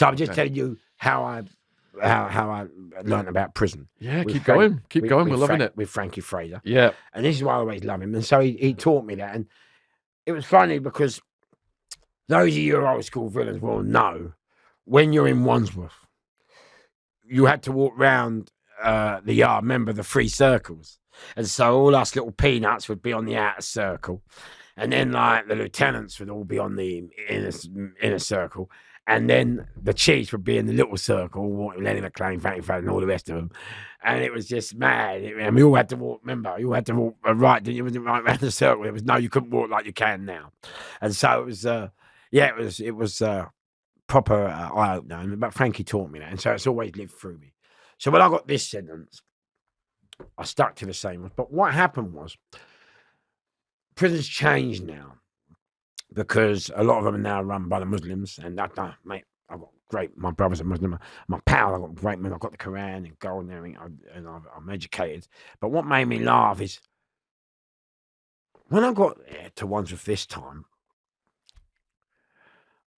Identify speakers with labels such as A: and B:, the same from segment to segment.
A: So I'm just telling you how I learned about prison.
B: Yeah, keep going. We're loving it.
A: With Frankie Fraser.
B: Yeah.
A: And this is why I always love him. And so he taught me that. And it was funny because those of you old school villains will know when you're in Wandsworth, you had to walk round the yard, remember the 3 circles. And so all us little peanuts would be on the outer circle. And then like the lieutenants would all be on the inner circle. And then the chiefs would be in the little circle, Lenny McLean, Fanny Fad, and all the rest of them. And it was just mad. And we all had to walk, remember, you all had to walk right, didn't you? It wasn't right around the circle. It was, no, you couldn't walk like you can now. And so it was, it was proper eye-opener. But Frankie taught me that. And so it's always lived through me. So when I got this sentence, I stuck to the same one. But what happened was, prisons changed now. Because a lot of them are now run by the Muslims, and mate, I've got great. My brother's a Muslim. My pal, I've got great men. I've got the Quran and gold and everything, and I'm educated. But what made me laugh is when I got to Wandsworth this time.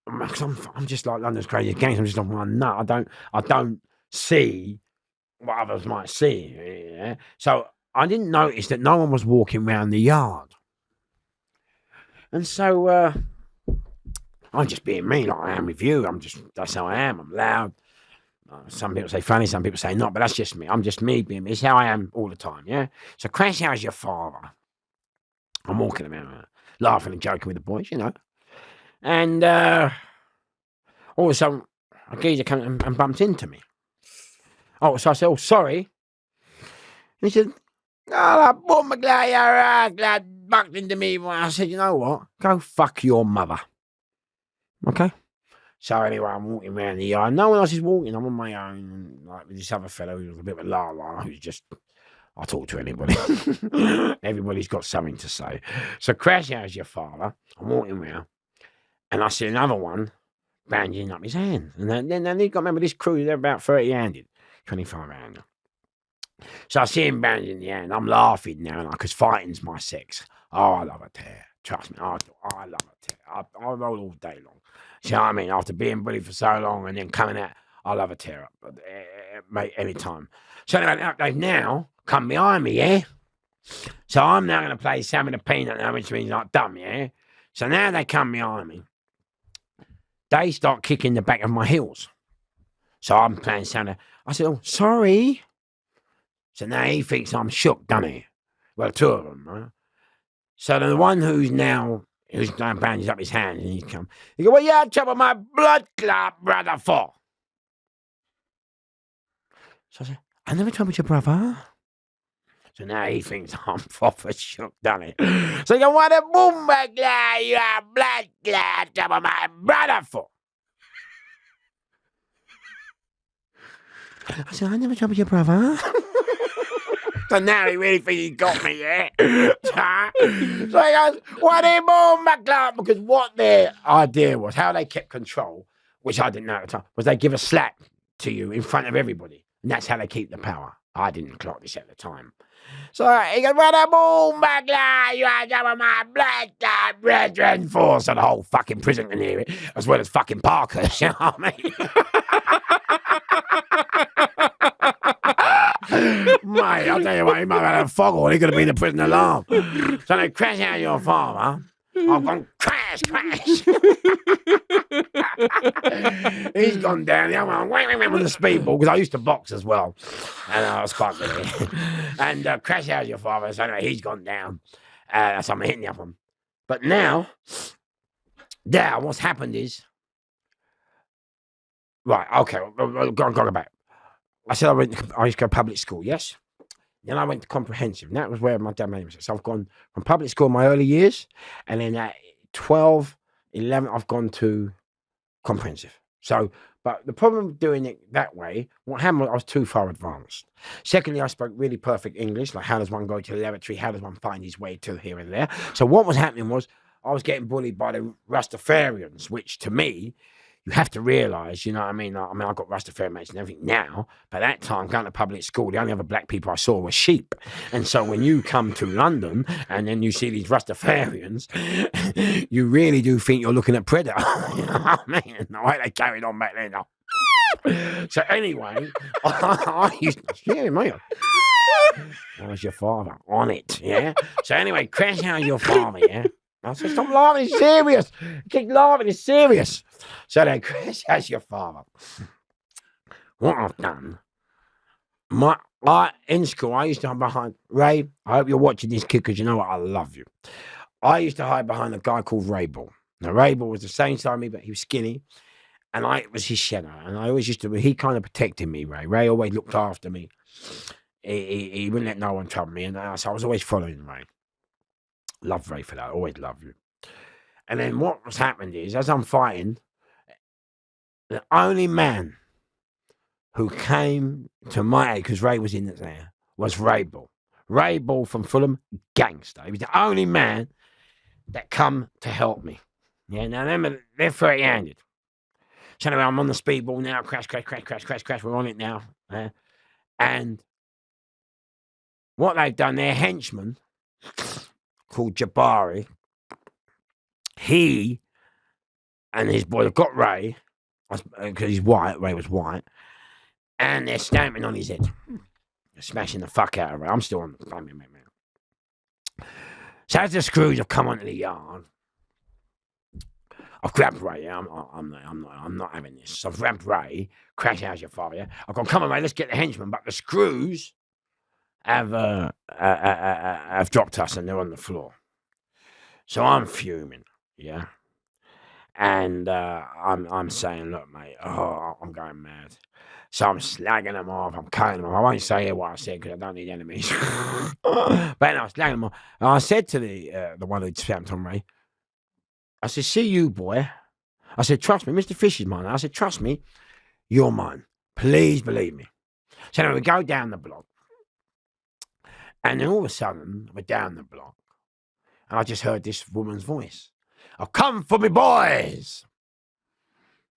A: I'm just like London's craziest gangs. I'm just on one nut. I don't see what others might see. Yeah? So I didn't notice that no one was walking around the yard. And so I'm just being me like I am with you. That's how I am. I'm loud. Some people say funny, some people say not, but that's just me. I'm just me being me. It's how I am all the time, yeah? So Crash, how's your father? I'm walking around laughing and joking with the boys, you know. And all of a sudden, a geezer came and bumped into me. Oh, so I said, oh, sorry. And he said, oh, boy, my glad bucked into me. I said, you know what? Go fuck your mother. Okay? So anyway, I'm walking around the yard. No one else is walking. I'm on my own. And like with this other fellow who was a bit of a la-la, who's just, I'll talk to anybody. Everybody's got something to say. So Crash, how's your father? I'm walking around. And I see another one bandaging up his hand. And then you've got, remember, this crew, they're about 30-handed, 25-handed. So I see him bandaging the hand. I'm laughing now because fighting's my sex. Oh, I love a tear. Trust me, I love a tear. I roll all day long. You know what I mean? After being bullied for so long and then coming out, I love a tear up, mate, any time. So anyway, they've now come behind me, yeah? So I'm now going to play Sammy the Peanut now, which means like dumb, yeah? So now they come behind me. They start kicking the back of my heels. So I'm playing Sammy. I said, oh, sorry. So now he thinks I'm shook, doesn't he? Well, 2 of them, right? So the one who's doing bandages up his hands, and he goes, what you had trouble with my blood clot brother for? So I said, I never troubled your brother. So now he thinks I'm proper shook, doesn't he? So he goes, what a boomba clot you have blood clot trouble with my brother for? I said, I never troubled your brother. So now he really thinks he got me, yeah? So he goes, what a bomb, McClark? Because what their idea was, how they kept control, which I didn't know at the time, was they give a slap to you in front of everybody. And that's how they keep the power. I didn't clock this at the time. So he goes, what a bomb, McClark? You had some of my blood brethren for. So the whole fucking prison can hear it, as well as fucking Parker. You know what I mean? Mate, I'll tell you what, he might have had a fog on. He could have been the prison alarm. So they crash out your farmer. I've gone crash. He's gone down. The other one with the speedball, because I used to box as well. And I was quite good at it. And crash out your father. So anyway, he's gone down. So I'm hitting the other one. But now, what's happened is, right, okay, go back. I said I used to go to public school, yes? Then I went to comprehensive, and that was where my dad made me. So I've gone from public school in my early years, and then at 12, 11, I've gone to comprehensive. So, but the problem with doing it that way, what happened was I was too far advanced. Secondly, I spoke really perfect English, like how does one go to the lavatory, how does one find his way to here and there. So what was happening was I was getting bullied by the Rastafarians, which to me, you have to realise, you know what I mean? I've got Rastafarian mates and everything now, but at that time, going to public school, the only other black people I saw were sheep. And so when you come to London and then you see these Rastafarians, you really do think you're looking at Predator. You know what I mean? The way they carried on back then, So anyway, I used to, yeah, mate. How's your father? On it, yeah? So anyway, Crash, how's your father, yeah? I said, stop laughing, it's serious. Keep laughing, it's serious. So then, Crash, how's your father? What I've done, in school, I used to hide behind, Ray, I hope you're watching this kid because you know what, I love you. I used to hide behind a guy called Rayball. Now, Rayball was the same size as me, but he was skinny. And I was his shadow. And I always used to, he kind of protected me, Ray. Ray always looked after me. He wouldn't let no one trouble me. And so I was always following Ray. Love Ray for that. Always love you. And then what was happened is, as I'm fighting, the only man who came to my aid, because Ray was in there, was Rayball. Rayball from Fulham, gangster. He was the only man that come to help me. Yeah, now they're 30-handed. So anyway, I'm on the speedball now. Crash. We're on it now. And what they've done, their henchman, called Jabari, he and his boy have got Ray, because he's white, Ray was white, and they're stamping on his head. They're smashing the fuck out of Ray. I'm still on the phone, man. So as the screws have come onto the yard, I've grabbed Ray. Yeah? I'm not having this. So I've grabbed Ray. Crash, how's your father? Yeah? I've gone, come on, Ray, let's get the henchman. But the screws have dropped us and they're on the floor. So I'm fuming, yeah. And I'm saying, look, mate, I'm going mad. So I'm slagging them off. I'm cutting them off. I won't say what I said because I don't need enemies. But anyway, I was slagging them off. And I said to the one who'd stamped on Ray, I said, see you, boy. I said, trust me, Mr. Fish is mine. I said, trust me, you're mine. Please believe me. So anyway, we go down the block. And then all of a sudden, we're down the block. And I just heard this woman's voice. I'll come for me, boys.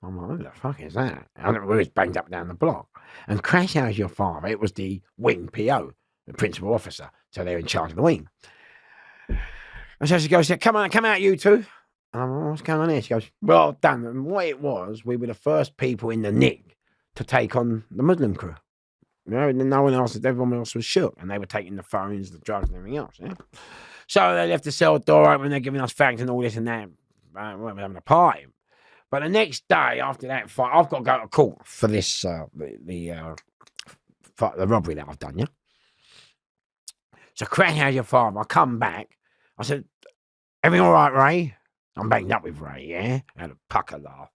A: I'm like, who the fuck is that? And we was banged up down the block. And Crash, how's your father? It was the wing PO, the principal officer. So they're in charge of the wing. And so she goes, come on, come out, you two. And I'm like, what's going on here? She goes, well done. And what it was, we were the first people in the nick to take on the Muslim crew. You know, and no one else, everyone else was shook. And they were taking the phones, the drugs and everything else. Yeah? So they left the cell door open, they're giving us facts and all this and that. We're having a party. But the next day after that fight, I've got to go to court for this, the robbery that I've done, yeah? So Crash, how's your father? I come back. I said, everything all right, Ray? I'm banged up with Ray, yeah? I had a pucker laugh.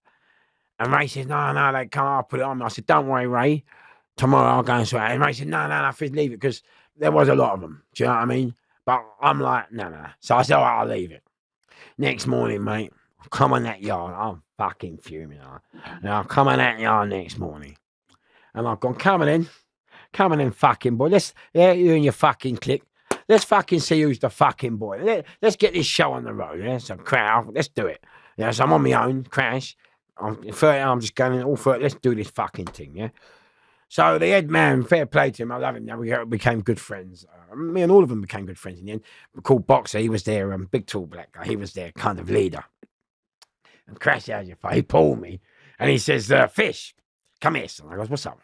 A: And Ray says, no, they can't, I'll put it on me. I said, don't worry, Ray. Tomorrow I'll go and swear. And Ray said, no, Fizz, leave it, because there was a lot of them. Do you know what I mean? But I'm like, no. So I said, all right, I'll leave it. Next morning, mate, I'll come on that yard. I'm fucking fuming. Now I'll come on that yard next morning. And I've gone, come on in, fucking boy. You and your fucking clique. Let's fucking see who's the fucking boy. Let's get this show on the road. Yeah? So Crash, let's do it. Yeah, so I'm on my own, Crash. I'm just going all for it. Let's do this fucking thing, yeah? So the head man, fair play to him. I love him. Now we became good friends. Me and all of them became good friends in the end. We called Boxer. He was their big, tall black guy. He was their kind of leader. And Crash out your face. He pulled me. And he says, Fish, come here, son. I goes, what's up?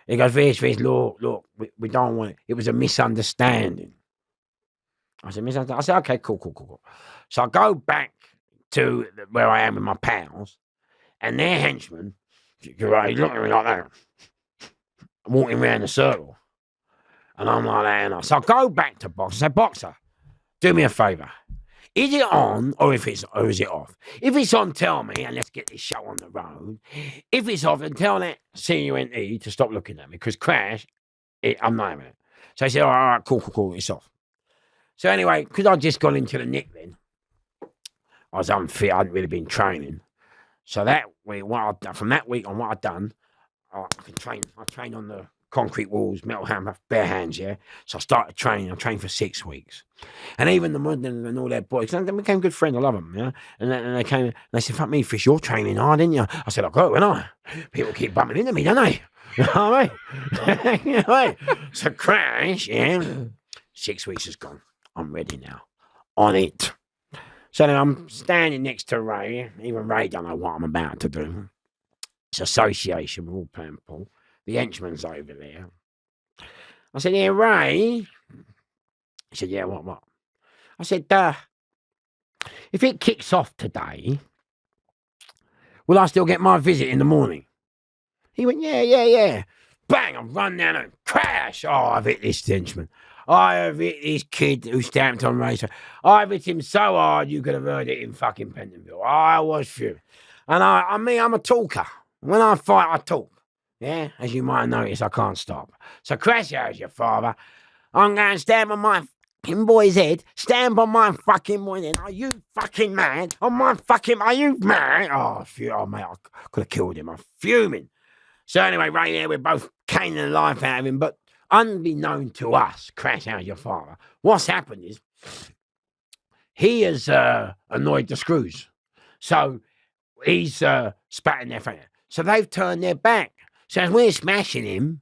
A: He goes, Fish, look, we don't want it. It was a misunderstanding. I said, misunderstanding? I said, okay, cool. So I go back to where I am with my pals. And their henchman, he's looking at me like that. Walking around the circle. And I'm like that. So I go back to Boxer. I say, Boxer, do me a favour. Is it on or is it off? If it's on, tell me, and let's get this show on the road. If it's off, then tell that CUNT to stop looking at me, because Crash, I'm not having it. So he said, all right, cool, it's off. So anyway, because I'd just gone into the nick then, I was unfit, I hadn't really been training. So that week, from that week on, what I'd done, I trained on the concrete walls, metal hammer, bare hands, yeah? So I started training. I trained for 6 weeks. And even the Muslims and all their boys, they became good friends. I love them, yeah? And they came and they said, fuck me, Fish, you're training hard, didn't you? I said, I got it, when I. People keep bumping into me, don't they? You know what I mean? You know what I mean? So Crash, yeah? 6 weeks is gone. I'm ready now. On it. So then I'm standing next to Ray. Even Ray don't know what I'm about to do. It's association. We're all playing pool. The henchman's over there. I said, yeah, Ray. He said, yeah, what? I said, if it kicks off today, will I still get my visit in the morning? He went, yeah. Bang, I run down and crash. Oh, I've hit this henchman. I have hit this kid who stamped on race. I've hit him so hard you could have heard it in fucking Pentonville. I was furious. And I'm a talker. When I fight, I talk. Yeah, as you might notice, I can't stop. So crash out your father. I'm going to stamp on my fucking boy's head. Stamp on my fucking boy's head. Are you fucking mad? Are you mad? Oh, mate, I could have killed him. I'm fuming. So anyway, right there, we're both caning the life out of him. But unbeknown to us, crash out your father, what's happened is he has annoyed the screws. So he's spatting their face. So they've turned their back. So as we're smashing him,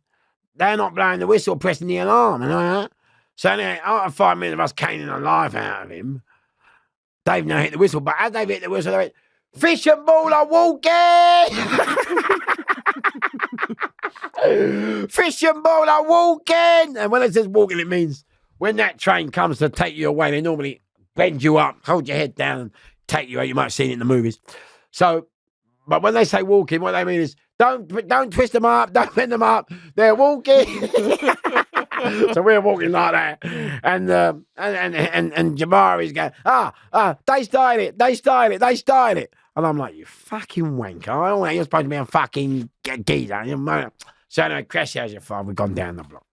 A: they're not blowing the whistle, pressing the alarm. And all that. So anyway, after 5 minutes of us caning the life out of him, they've now hit the whistle. But as they've hit the whistle, they went, fish and ball are walking! Fish and ball are walking! And when it says walking, it means when that train comes to take you away, they normally bend you up, hold your head down, and take you out. You might have seen it in the movies. So, but when they say walking, what they mean is don't twist them up, don't bend them up. They're walking. So we're walking like that, and Jamari's going, they started it. And I'm like, you fucking wanker. You're supposed to be a fucking geezer. So anyway, crash out your father. We've gone down the block.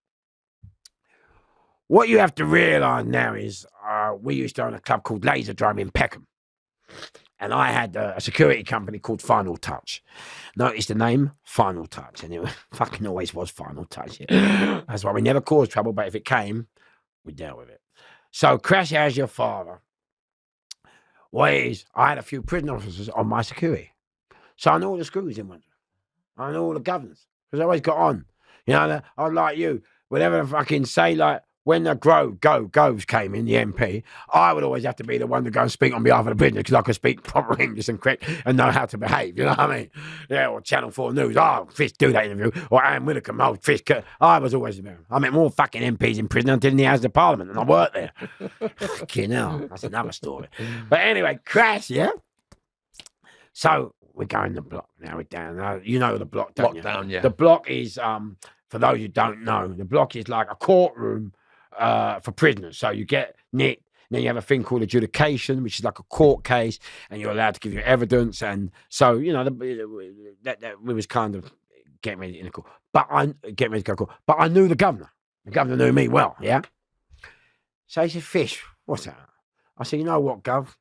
A: What you have to realise now is we used to own a club called Laser Drum in Peckham. And I had a security company called Final Touch. Notice the name? Final Touch. And it fucking always was Final Touch. Yeah. That's why we never caused trouble, but if it came, we dealt with it. So crash out your father. What it is, I had a few prison officers on my security. So I know all the screws in Wandsworth. I know all the governors. Because I always got on. You know, I was like you. Whenever I fucking say, like, when the Groves came in, the MP, I would always have to be the one to go and speak on behalf of the prisoner because I could speak proper English and correct and know how to behave. You know what I mean? Yeah, or Channel 4 News. Oh, Fish, do that interview. Or Anne Widdecombe. Oh, Fish. I was always there. I met more fucking MPs in prison than I did in the House of Parliament, and I worked there. Fucking hell. That's another story. But anyway, crash, yeah? So we're going the block. Now we're down. You know the block, don't you?
B: Down, yeah.
A: The block is, for those who don't know, the block is like a courtroom for prisoners. So you get nicked, and then you have a thing called adjudication, which is like a court case, and you're allowed to give your evidence. And so, you know, that was kind of getting ready in the court. But I knew the governor. The governor knew me well, yeah? So he said, Fish, what's that? I said, you know what, Gov?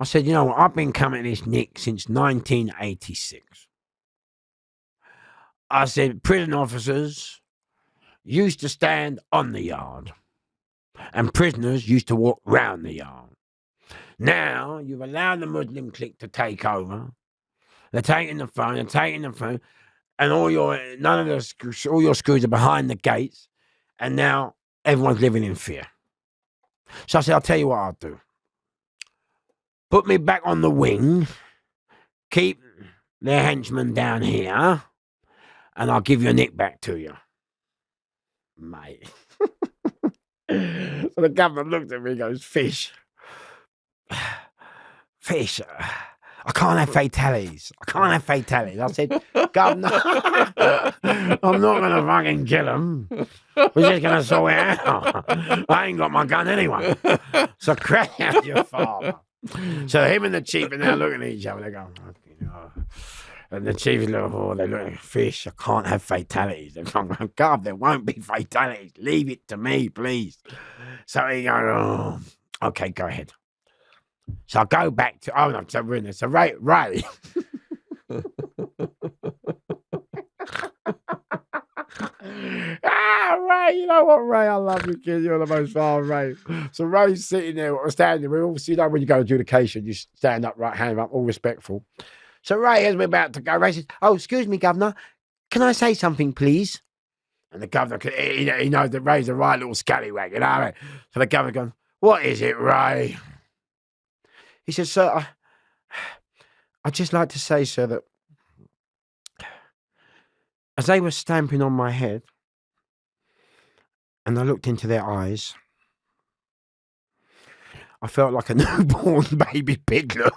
A: I said, you know what, I've been coming to this nick since 1986. I said, prison officers used to stand on the yard and prisoners used to walk round the yard. Now you've allowed the Muslim clique to take over. They're taking the phone, and all your screws are behind the gates, and now everyone's living in fear. So I said, I'll tell you what I'll do. Put me back on the wing, keep their henchmen down here, and I'll give your nick back to you. Mate. So the governor looked at me and goes, Fish, I can't have fatalities. I said, Governor, I'm not going to fucking kill him. We're just going to sort it out. I ain't got my gun anyway. So crack out your father. So him and the chief are now looking at each other. They go, and the chief is looking, they look at Fish, I can't have fatalities. They're going, God, there won't be fatalities. Leave it to me, please. So he goes, oh, okay, go ahead. So I go back to, so we're in there. So Ray. Ray, you know what, Ray? I love you, kid. You're the most fun, Ray. So Ray's sitting there, or standing. We all, you know, when you go to adjudication, you stand up, right hand up, all respectful. So Ray, as we're about to go, Ray says, oh, excuse me, Governor, can I say something, please? And the governor, he knows that Ray's a right little scallywag, you know. So the governor goes, what is it, Ray? He says, sir, I'd just like to say, sir, that as they were stamping on my head and I looked into their eyes, I felt like a newborn baby piglet.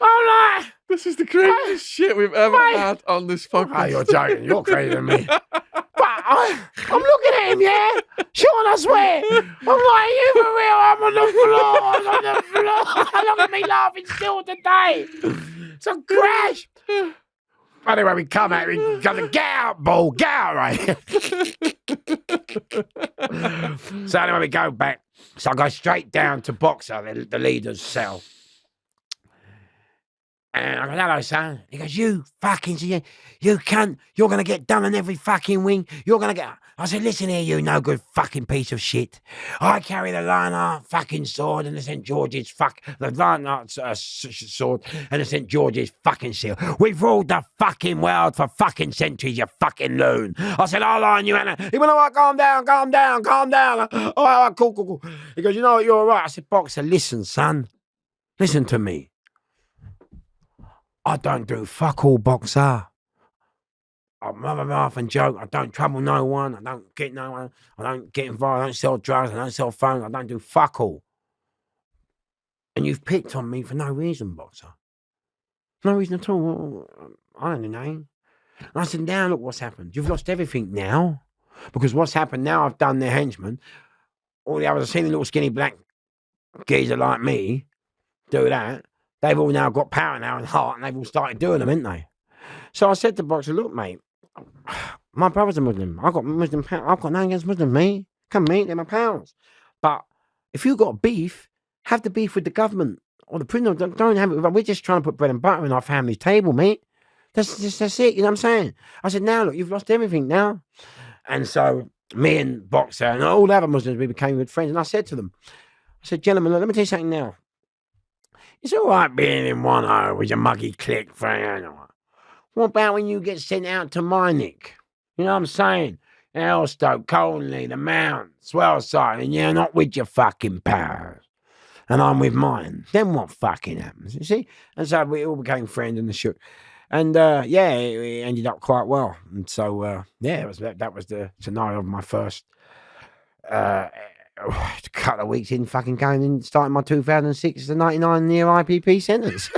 A: I'm like,
B: this is the craziest shit we've ever had on this podcast.
A: Oh, you're joking. You're crazier than me. But I'm looking at him, yeah? Shaun, I swear. I'm like, you for real? I'm on the floor. I'm on the floor. Look at me laughing still today. So crash. Anyway, we come out. We got to get out, ball. Get out, right? So anyway, we go back. So I go straight down to Boxer, the leader's cell. And I go, hello, son. He goes, you fucking, you cunt. You're going to get done on every fucking wing. You're going to get... I said, listen here, you no good fucking piece of shit. I carry the Lionheart fucking sword and the St. George's the Lionheart sword and the St. George's fucking seal. We've ruled the fucking world for fucking centuries, you fucking loon. I said, I'll line you, Anna. He went, all right, calm down. All right, cool. He goes, you know what, you're all right. I said, Boxer, listen, son. Listen to me. I don't do fuck all, Boxer. I'm laugh and joke. I don't trouble no one. I don't get no one. I don't get involved. I don't sell drugs. I don't sell phones. I don't do fuck all. And you've picked on me for no reason, Boxer. No reason at all. I don't know. And I said, now look what's happened. You've lost everything now. Because what's happened now, I've done their henchmen. All the others have seen a little skinny black geezer like me do that. They've all now got power now and heart, and they've all started doing them, haven't they? So I said to Boxer, look, mate, my brother's a Muslim. I've got Muslim power. I've got nothing against Muslim, mate. Come, mate, they're my pals. But if you've got beef, have the beef with the government or the prison. Don't have it. We're just trying to put bread and butter on our family's table, mate. That's it. You know what I'm saying? I said, now, look, you've lost everything now. And so me and Boxer and all the other Muslims, we became good friends. And I said to them, I said, gentlemen, look, let me tell you something now. It's all right being in one hole with your muggy clique friend. What about when you get sent out to Minick? You know what I'm saying? Elstoke, Colney, the Mount, Swellside, and you're not with your fucking pals. And I'm with mine. Then what fucking happens? You see? And so we all became friends in the shook. And it ended up quite well. And so that was the scenario of my first couple of weeks in fucking going and starting my 2006 to 99 year IPP sentence.